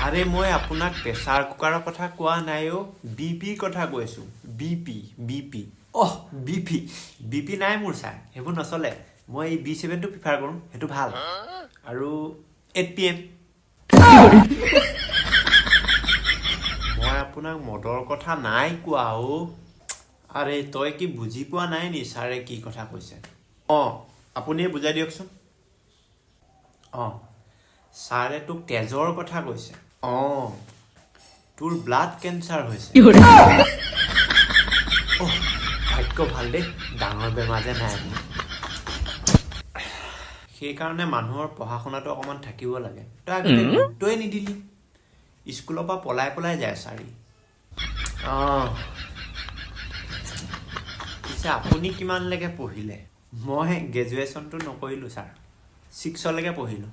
আৰে মই আপোনাক প্ৰেছাৰ কুকাৰৰ কথা কোৱা নাই অ' বিপিৰ কথা কৈছোঁ বিপি বিপি নাই মোৰ ছাৰ সেইবোৰ নচলে মই এই B7টো প্ৰিফাৰ কৰোঁ সেইটো ভাল আৰু 8 PM মই আপোনাক মদৰ কথা নাই কোৱা অ' আৰে তই কি বুজি পোৱা নাই নি ছাৰে কি কথা কৈছে অঁ আপুনিয়ে বুজাই দিয়কচোন অঁ ছাৰে তোক তেজৰ কথা কৈছে অঁ তোৰ ব্লাড কেঞ্চাৰ হৈছে ভাগ্য ভাল দেই ডাঙৰ বেমাৰ যে নাই মোৰ সেইকাৰণে মানুহৰ পঢ়া শুনাটো অকণমান থাকিব লাগে তই আগতে গুৰুত্বই নিদিলি স্কুলৰ পৰা পলাই যায় ছাৰী অঁ পিছে আপুনি কিমানলৈকে পঢ়িলে মই গ্ৰেজুৱেশ্যনটো নকৰিলোঁ ছাৰ 6লৈকে পঢ়িলোঁ